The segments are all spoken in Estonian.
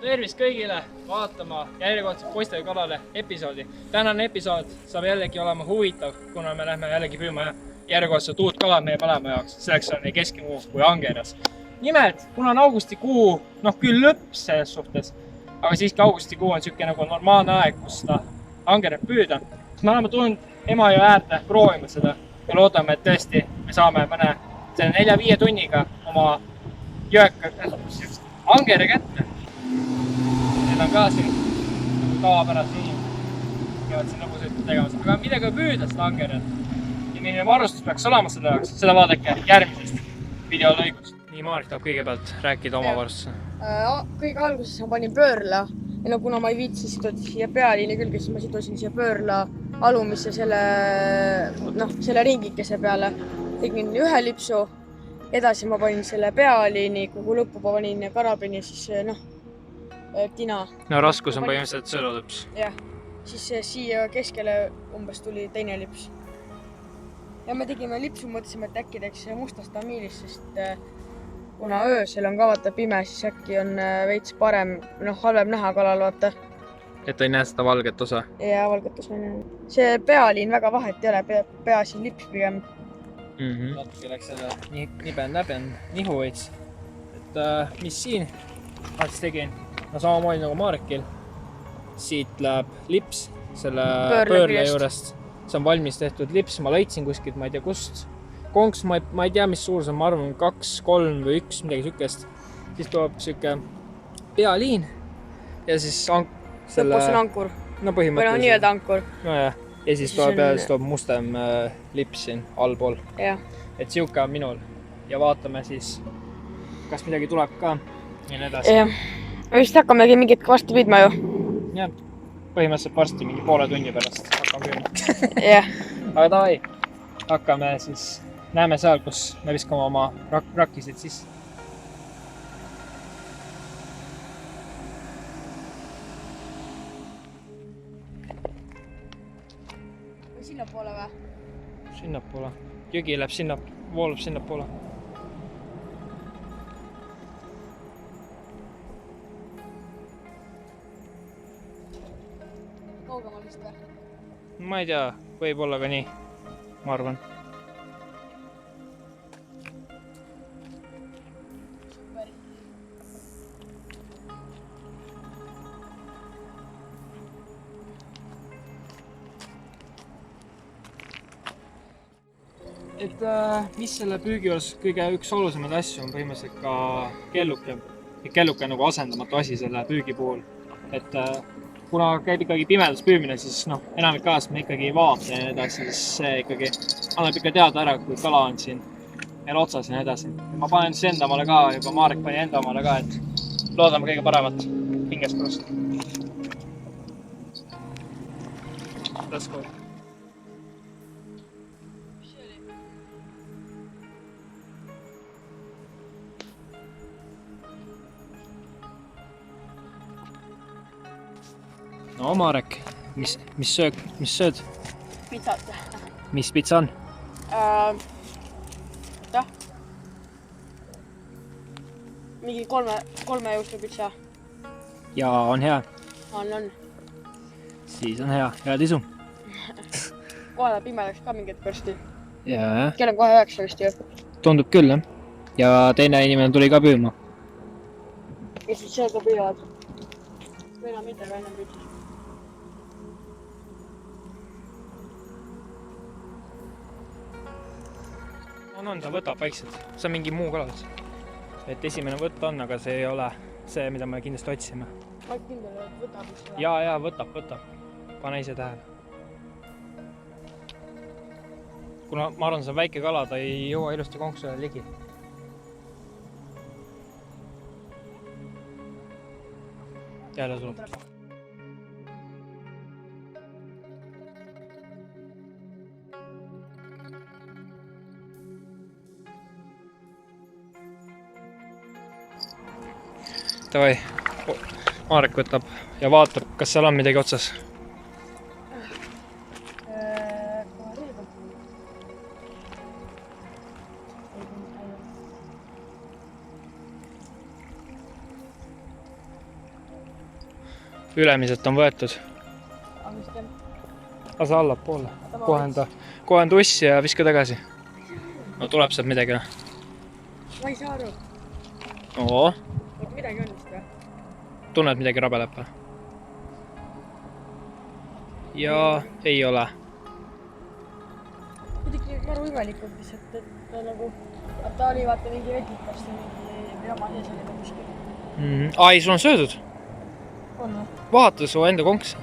Tervist kõigile vaatama järjekordselt poistega kalale episoodi. Tänane episood saab jällegi olema huvitav, kuna me lähme jällegi püüma järjekordselt uut kala meie mõlema jaoks. Selleks on nii keskmuu kui angeras. Nimelt, kuna on augustikuu, küll lõpp selles suhtes, aga siiski augustikuu on siuke nagu normaalne aeg, kus ta angerat püüda. Me oleme tulnud Emajõe äärde proovima seda ja loodame, et tõesti me saame mõne 4-5 tunniga oma angera kätte. Need on ka siin tavapärased inimesed, käivad siin lõbusõitu tegemas. Aga millega püüda seda angerat ja milline varustus peaks olema selle jaoks, seda vaadake järgmisest videolõigust. Nii, Maarik tahab kõigepealt rääkida oma varustuse. Kõige alguses ma panin pöörla ja kuna ma ei viitsi siduda siia pealiini külge, siis ma sidusin siia pöörla alumisse selle ringikese peale. Tegin ühe lipsu, edasi ma panin selle pealiini, kuhu lõppu ma panin karabini, siis tina. No raskus on põhimõtteliselt sõelulõps. Jah, siis siia keskele umbes tuli teine lips. Ja me tegime lipsu, mõtlesime, et äkki teeks mustast tamiilist, sest kuna öösel on ka vaata pime, siis äkki on veits parem, halvem näha kalal vaata. Et ei näe seda valget osa? Ja valget osa on. See pealiin väga vahet ei ole, peaasi lips pigem. Natuke läks selle niben nihu veits. Et mis siin siis tegin? No samamoodi nagu Maarikil. Siit läheb lips selle pöörle juurest. See on valmis tehtud lips, ma leidsin kuskilt, ma ei tea kust. Konks, ma ei tea, mis suur see on, ma arvan 2, 3 või 1, midagi sükest. Siis tuleb siuke pealiin ja siis lõpus on ankur. No põhimõtteliselt. Või nii-öelda ankur. No jah. Ja siis tuleb mustem lips siin allpool. Et siuke on minul. Ja vaatame siis, kas midagi tuleb ka ja nii edasi. Me vist hakkamegi mingit varsti püüdma ju. Jah, põhimõtteliselt varsti mingi poole tunni pärast hakkame püüdma. Jah. Aga davai, hakkame siis, näeme seal, kus me viskame oma rakkisid sisse. Sinnapoole või? Sinnapoole. Jõgi läheb voolab sinnapoole. Kaugemal vist või? Ma ei tea, võib olla ka nii, ma arvan. Et mis selle püügi juures kõige üks olulisemaid asju on põhimõtteliselt ka kelluke. Kelluke on nagu asendamatu asi selle püügi puhul. Et kuna käib ikkagi pimedas püümine, siis enamik ajast me ikkagi vaata ja nii edasi, siis see ikkagi annab ikka teada ära, kui kala on siin meil otsas ja nii edasi. Ma panen siis enda omale ka, juba Maarik pani enda omale ka, et loodame kõige paremat hingest korrast. Let's go. No Marek, mis sööd? Pitsat. Mis pitsa on? Mingi kolme juustupitsa. Ja on hea? On. Siis on hea. Head isu. Kohe pimedaks ka mingit pörsti. Jaa. Kell on kohe 9 vist ju. Tundub küll, jah. Ja teine inimene tuli ka püüma. Kes siis sööga püüavad? Või enam mitte, või enam püüdis. On, ta võtab vaikselt. See on mingi muu kalas. Et esimene võtt on, aga see ei ole see, mida me kindlasti otsime. Ma ei kindel, et võtab vist. Jaa, võtab. Pane ise tähele. Kuna ma arvan, see on väike kala, ta ei jõua ilusti konksule ligi. Jälle tuleb. Davai, Marek võtab ja vaatab, kas seal on midagi otsas. ülemiselt on võetud. Aga mis teeme? Lase allapoole. Kohen tussi ja viska tagasi. No tuleb sealt midagi. Ma ei saa aru. Oo. Et midagi on vist või? Tunned midagi rabeleb või? Ja ei ole. Kuidagi maru imelikult lihtsalt, et ta nagu... Ta oli vaata mingi vetikast ja mingi jama sees oli kuskil. Ai, sul on söödud? On või? Vaata su enda konks.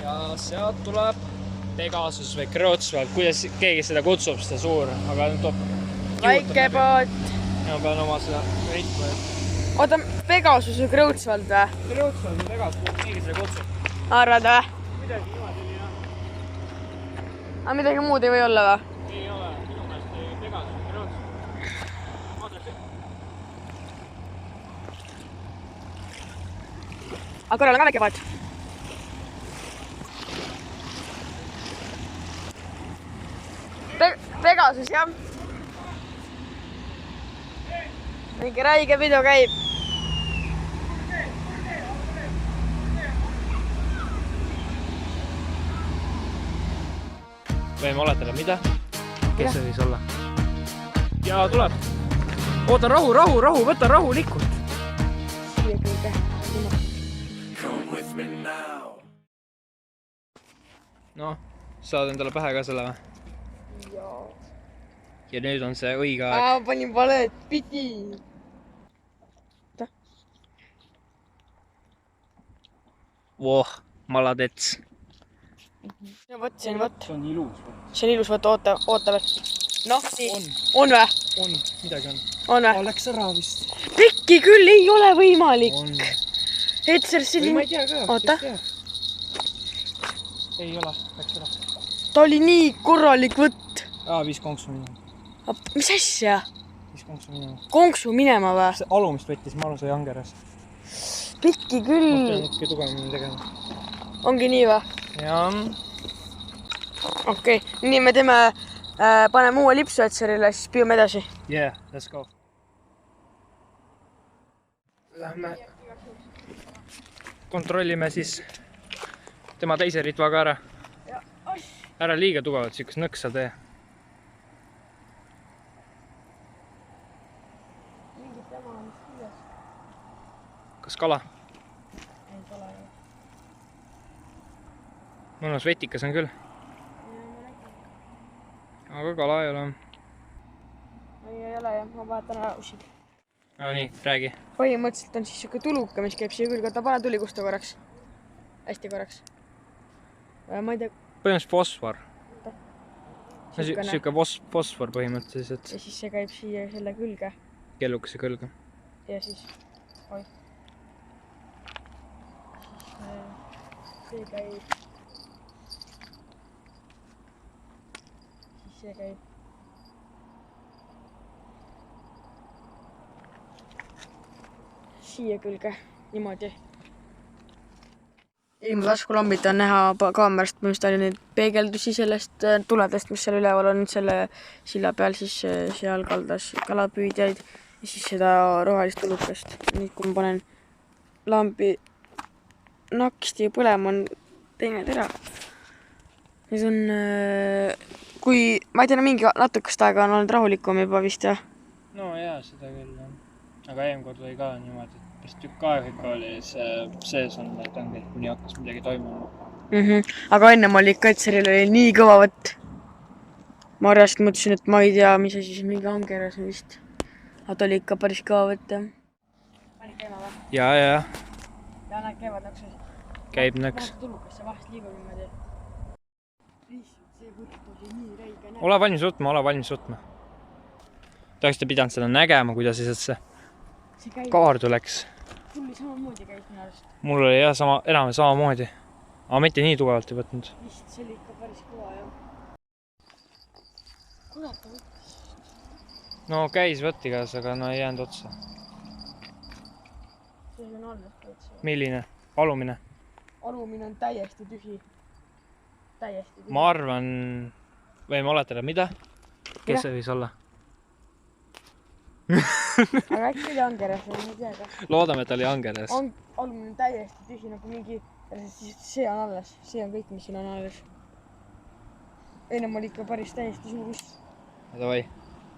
Ja sealt tuleb Pegasus või Kreutzwald, kuidas keegi seda kutsub, seda suur, aga nüüd tuleb... Väikepaat. Ja ma pean oma seda reitma, et... Oota, Pegasus või Kreutzwald või? Kreutzwald või Pegasus, keegi seda kutsub. Arvad või? Midagi niimoodi nii, jah. Aga midagi muud ei või olla või? Ei ole, minu meelest Pegasus või Kreutzwald. Vaadake. Aga korral on ka väikepaat. Pegasus, jah. Mingi räige pidu käib. Võime oletada, mida? Kes see võis olla? Ja tuleb. Oota, rahu, võta rahulikult. Siia kõige. No, saad endale pähe ka selle või? Ja nüüd on see õige aeg. Panin valet pidi. Voh, maladets. Ja võt, see on võt. See on ilus. See on ilus võt, oota veel. Noh, nii. On või? On, midagi on. On või? Läks ära vist. Pikki küll ei ole võimalik. On. Etser selline... Ma ei tea ka. Oota. Ei ole, läks ära. Ta oli nii korralik võtt. Viis konksu minema. Mis asja? Viis konksu minema. Konksu minema või? See alumist võttis, ma arvan, sai angeras. Pikki küll. Ma pean ikka tugevamini tegema. Ongi nii või? Jaa. Okei, nii me teeme, paneme uue lipsu Etserile, siis püüame edasi. Yeah, let's go. Lähme kontrollime siis tema teise ritva ka ära. Ära liiga tugevalt, siukest nõksa tee. Kas kala? Ei kala ei. Mõnus vetikas on küll. Aga kala ei ole. Ei ole jah, ma vaatan ära usid. No nii, räägi. Põhimõtteliselt on siis siuke tuluka, mis käib siia külge. Pane tuli kusta korraks. Hästi korraks. Ma ei tea. Põhimõtteliselt fosfor. Siuke fosfor põhimõtteliselt. Ja siis see käib siia selle külge. Kellukese külge. Ja siis... Oi. Siis see käib... Siis see käib... Siia külge. Niimoodi. Ilma taskulambita on näha kaamerast, mis ta oli neid peegeldusi sellest tuledest, mis seal üleval on selle silla peal, siis seal kaldas kalapüüdjaid ja siis seda rohelist tulukest. Nüüd, kui ma panen lambi naksti põlema, on teine tera. Need on, kui, ma ei tea, mingi natukest aega on olnud rahulikum juba vist, jah? No jaa, seda küll, jah. Aga eelmkord oli ka niimoodi, et pärast tükk aeg ikka oli sees on neid angeid, kuni hakkas midagi toimuma. Aga ennem oli ikka Etseril oli nii kõva võtt. Ma arjast mõtlesin, et ma ei tea, mis asi siis mingi angeras on vist. Aga ta oli ikka päris kõva võtt, jah. Pani käima või? Jaa. Ja näed, käivad nõksus. Käib nõks. Vahest tulukas ja vahest liigub niimoodi. Lihtsalt see võtt oli nii räige. Ole valmis võtma. Te oleksite pidanud seda nägema, kuidas see See käib. kaardu läks. Sul oli samamoodi käis minu arust. Mul oli jah, enam samamoodi. Aga mitte nii tugevalt ei võtnud. vist see oli ikka päris kõva, jah. Kurat, ta võttis. No käis võttigas, aga no ei jäänud otsa. See on alles võtsi. Milline? Alumine? Alumine on täiesti tühi. Täiesti tühi. Ma arvan, võime oletada, mida? Kes see võis olla? Aga äkki oli Angeres, ma ei tea ka. Loodame, et oli Angeres. Alumine on täiesti tühi, nagu mingi... See on alles. See on kõik, mis siin on alles. Ennem oli ikka päris täiesti suus. Davai,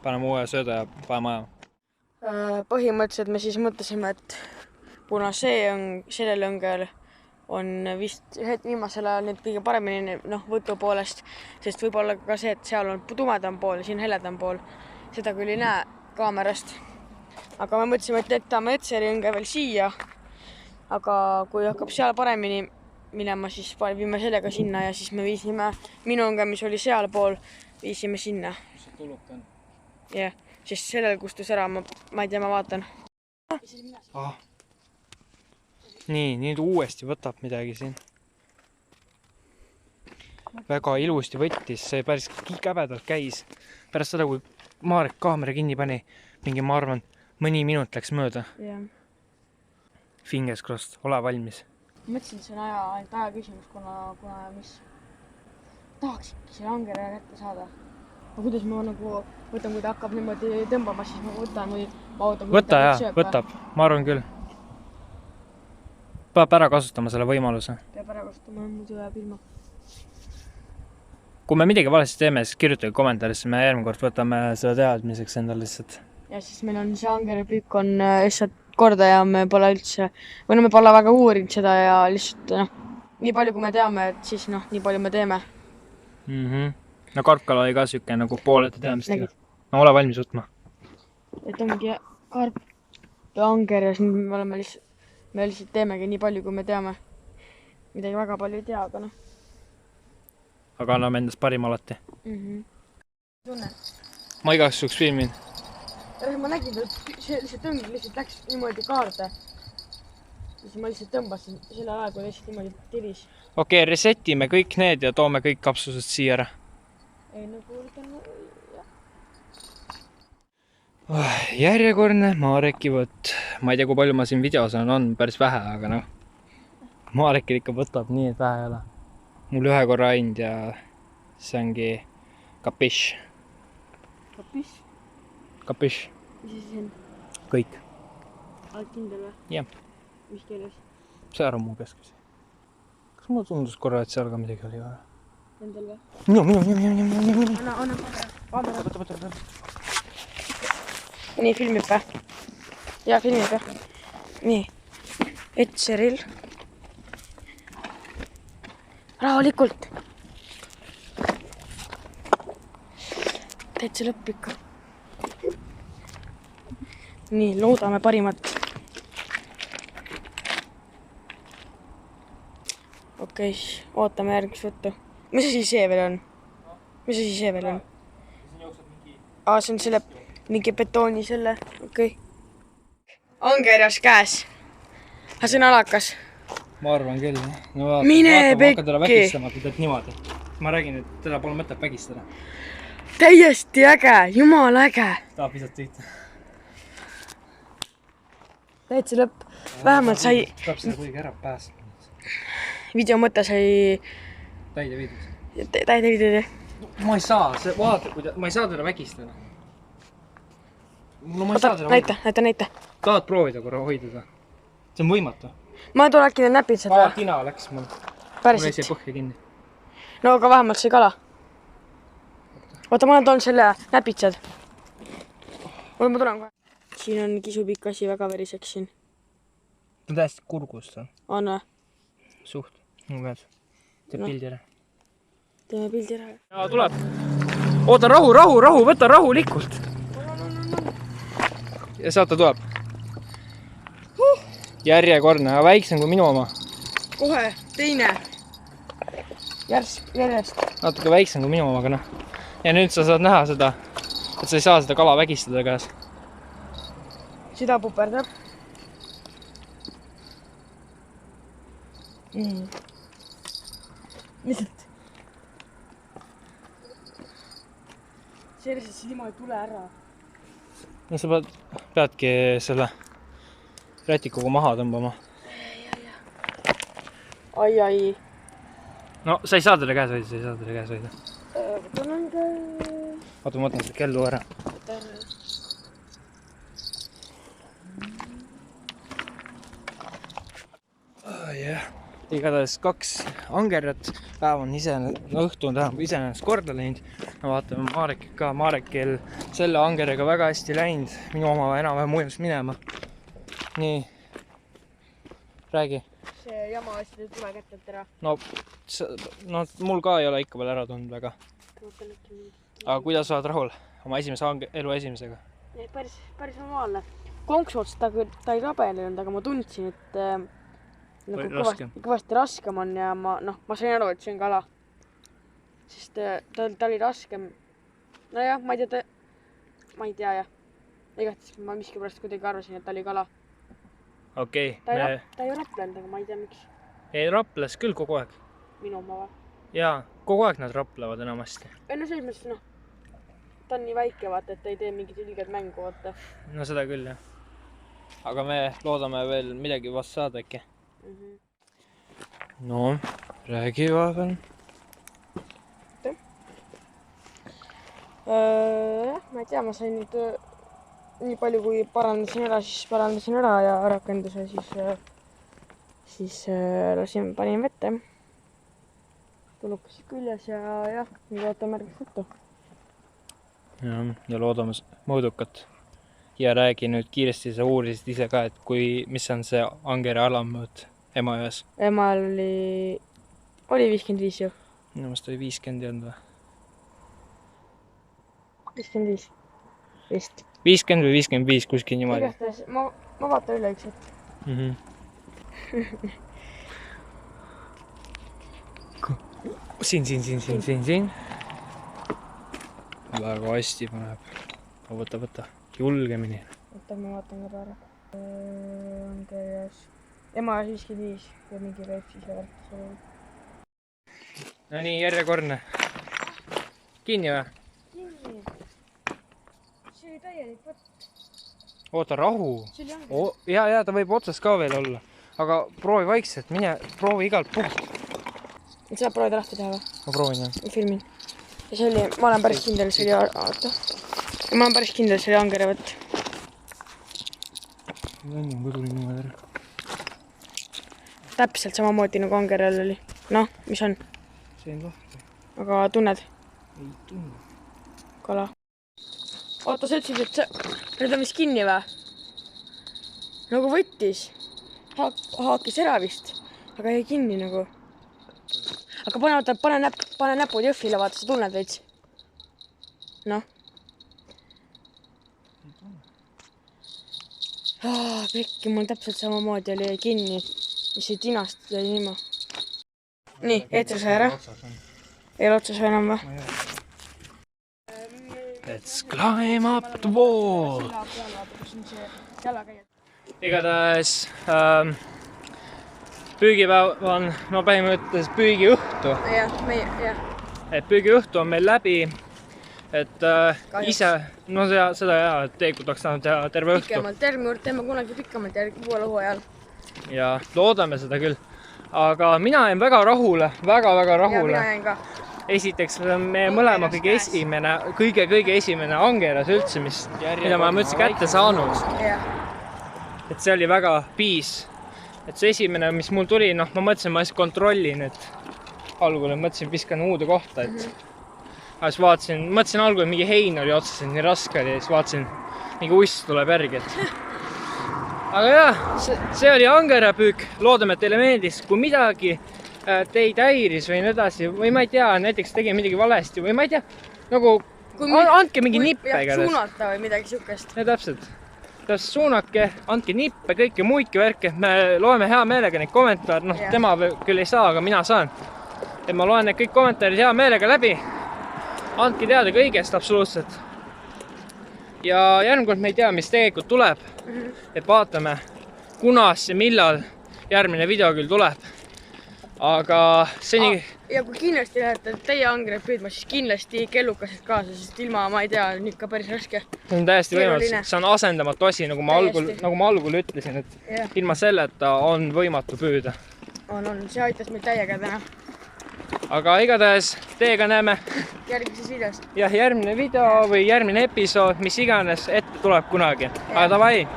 paneme uue sööda ja paneme ajama. Põhimõtteliselt me siis mõtlesime, et kuna see on sellel õngel on vist viimasel ajal nüüd kõige paremini võtu poolest, sest võib-olla ka see, et seal on tumedam pool ja siin heledam pool. Seda küll ei näe kaamerast. Aga me mõtlesime, et jätame Etseri õnge veel siia. Aga kui hakkab seal paremini minema, siis viime sellega sinna ja siis me viisime minu õnge, mis oli seal pool, viisime sinna. Kus see tuluk on? Jah, sest sellel kustus ära, ma ei tea, ma vaatan. Nii, nüüd uuesti võtab midagi siin. Väga ilusti võttis, see päris käbedalt käis. Pärast seda, kui Marek kaamera kinni pani, mingi, ma arvan, mõni minut läks mööda. Jah. Fingers crossed, ole valmis. Mõtlesin, et see on ainult aja küsimus, kuna mis tahaksingi selle Angere kätte saada. Aga kuidas ma võtan, kui ta hakkab niimoodi tõmbama, siis ma võtan või ma ootan, võta jah, võtab, ma arvan küll. Peab ära kasutama selle võimaluse. Peab ära kasutama, muidu jääb ilma. Kui me midagi valesti teeme, siis kirjutage kommentaarisse, me järgmine kord võtame selle teadmiseks endal lihtsalt. Ja siis meil on see Angere pükk on lihtsalt korda ja me pole üldse, me pole väga uurinud seda ja lihtsalt nii palju kui me teame, et siis nii palju me teeme. No karpkala oli ka siuke nagu poolete teadmistega. No ole valmis võtma. Et ongi karp ja Anger ja siis me lihtsalt teemegi nii palju, kui me teame. Midagi väga palju ei tea, aga Aga anname endast parim alati. Tunne. Ma igaks juhuks filmin. Ma nägin, et see tõng lihtsalt läks niimoodi kaarde. Siis ma lihtsalt tõmbasin selle aja, kui lihtsalt niimoodi tiris. Okei, resetime kõik need ja toome kõik kapsused siia ära. Ei, kuuldan, Järjekordne Mareki võtt. Ma ei tea, kui palju ma siin videos on päris vähe, aga Marekil ikka võtab nii, et vähe ei ole. Mul ühe korra aind ja see ongi kapiš. Kapiš? Kapiš. Mis see on? Kõik. Oled kindel või? Jah. Mis keeles? See ära mu keskis. Kas mulle tundus korra, et seal ka midagi oli vaja? Endal või? Minu. Anna. Võta. Nii, filmib või? Jaa, filmib või? Nii. Etseril. Rahulikult. Täitsa lõpp ikka. Nii, loodame parimat. Okei, ootame järgmist võttu. Mis asi see veel on? Mis asi see veel on? See on selle mingi betooni selle. Okei. Angerjas käes. Aga see on alakas. Ma arvan küll. No, Mine vaata, ma hakkan teda pekki. vägistama, kui teed niimoodi. Ma räägin, et teda pole mõtet vägistada. Täiesti äge, jumal äge. Tahab visata sõita. Täitsa lõpp. Vähemalt sai Peab seda kuidagi ära pääsma. video mõte sai Täide viidud. täide videod. Ma ei saa, vaata, ma ei saa teda vägistada. No ma ei saa teda hoida. Näita. Tahad proovida korra hoida seda? See on võimatu. Ma tulen äkki need näpid seda. Tina läks mul. Mul Päriselt. jäi see põhja kinni. No aga vähemalt sai kala. Oota, ma toon selle näpitsad. Ma tulen kohe. Siin on kisupikk asi väga veriseks siin. Ta on täiesti kurgust. On või? Suht. Mu pead. Teeb pildi ära. Teeme pildi ära. Ja tuleb. Oota, rahu, võta rahulikult. Ja sealt ta tuleb. Järjekordne, aga väiksem kui minu oma. Kohe, teine. Järjest. Natuke väiksem kui minu oma, aga Ja nüüd sa saad näha seda, et sa ei saa seda kala vägistada käes. Süda puperdab. lihtsalt. Selliselt ilma ei tule ära. No sa peadki selle rätikuga maha tõmbama. Ai. No sa ei saa talle käes hoida, Võtan on ka... Oota, ma võtan seda kellu ära. Igatahes 2 angerjat, päev on õhtu on tähendab iseenesest korda läinud. Me vaatame Marek ka, Marekil selle angerjaga väga hästi läinud, minu oma enam-vähem ujus minema. Nii, räägi. See jama asjad ei tule kättelt ära. No mul ka ei ole ikka veel ära tulnud väga. Aga kuidas oled rahul oma elu esimesega? Päris normaalne. Konksuots ta ei rabelenud, aga ma tundsin, et nagu kõvasti raskem on ja ma sain aru, et see on kala. Sest ta oli raskem. Nojah, ma ei tea jah. Igatis ma miskipärast kuidagi arvasin, et ta oli kala. Okei. Ta ei raplenud, aga ma ei tea miks. Ei raples küll kogu aeg. Minu oma või? Jaa, kogu aeg nad raplevad enamasti. No selles mõttes, ta on nii väike, vaata, et ta ei tee mingit ülged mängu, vaata. No seda küll, jah. Aga me loodame veel midagi vastu saada äkki. No, räägi vahepeal. Ma ei tea, ma sain nüüd nii palju, kui parandasin ära ja rakenduse, siis panin vette. Tulukas küljes ja jah, nüüd ootame järgmist juttu. Ja loodame mõõdukat. Ja räägi nüüd kiiresti, sa uurisid ise ka, et mis on see angerja alammõõt Emajões? Emal oli 55 ju. Minu meelest oli 50 ei olnud või? 55 vist. 50 või 55 kuskil niimoodi. Igastahes, ma vaatan üle üks hetk. Siin. Väga hästi paneb. Võta. Julgemini. Võta, ma vaatan ka pära. Angerjas. Emajões 55 ja mingi veeb siis ja värk seal. No nii, järjekordne. Kinni või? Kinni. See oli täielik võtt. Oota, rahu. See oli angerjas. Ja, ta võib otsas ka veel olla. Aga proovi vaikselt, proovi igalt puht. Et saab proovid lahti teha või? Ma proovin jah. Ma filmin. Ja see oli, ma olen päris kindel, see oli angerja võtt. Enne kui tuli niimoodi ära. Täpselt samamoodi nagu angerjal oli. Noh, mis on? See on lahti. Aga tunned? Ei tunne. Kala. Oota, sa ütlesid, et nüüd on vist kinni või? Nagu võttis. Haakis ära vist. Aga jäi kinni nagu. Aga pane näpud jõhvile, vaata, sa tunned veits. Noh. Pekki, mul täpselt samamoodi oli kinni. Mis ei tinast jäi niima. Nii, eetri sai ära. Ei ole otsas enam või? Let's climb up the wall. Igatahes püügipäev on, põhimõtteliselt püügiõhtu. Jah. Et püügiõhtu on meil läbi, et ise, seda et tegelikult oleks saanud teha terve õhtu. Pikemalt, teeme kunagi pikemalt uuel hooajal. Ja loodame seda küll. Aga mina jäin väga rahule, väga rahule. Ja mina jäin ka. Esiteks, meie mõlema kõige esimene angerjas üldse, mida ma üldse kätte saanud. Et see oli väga piis. Et see esimene, mis mul tuli, ma mõtlesin, ma kontrollin, et algul mõtlesin, viskan uude kohta, et aga siis mõtlesin algul, mingi hein oli otseselt, nii raske oli, ja siis vaatasin, mingi uss tuleb järgi, et aga jah, see oli angerjapüük, loodame, et teile meeldis, kui midagi teid häiris või nii edasi, või ma ei tea, näiteks tegin midagi valesti, või ma ei tea, nagu andke mingi nippe igatahes. Suunata või midagi sihukest. Ja täpselt suunake, andke nippe, kõike muidki värke, me loeme hea meelega neid kommentaare, tema küll ei saa, aga mina saan. Et ma loen need kõik kommentaarid hea meelega läbi, andke teada kõigest absoluutselt. Ja järgmine me ei tea, mis tegelikult tuleb, et vaatame, kunas ja millal järgmine video küll tuleb. Aga seni ja kui kindlasti lähete teie angreid püüdma, siis kindlasti kellukased kaasa, sest ilma, ma ei tea, on ikka päris raske. See on täiesti võimalus, see on asendamatu asi, nagu ma algul ütlesin, et ilma selleta on võimatu püüda. On, see aitas meid täiega täna. Aga igatahes teiega näeme järgmises videos. Jah, järgmine video või järgmine episood, mis iganes ette tuleb kunagi. Aga davai,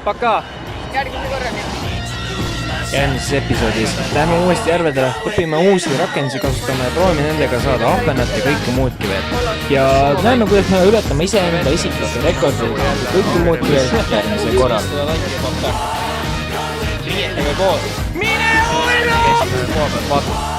paka! Järgmise korrani! Järgmises episoodis lähme uuesti järvedele, õpime uusi rakendusi kasutama ja proovime nendega saada ahvenat ja kõike muudki veel. Ja näeme, kuidas me ületame iseenda isiklikke rekordeid ja kõike muudki veel järgmisel korral. Mine hullu!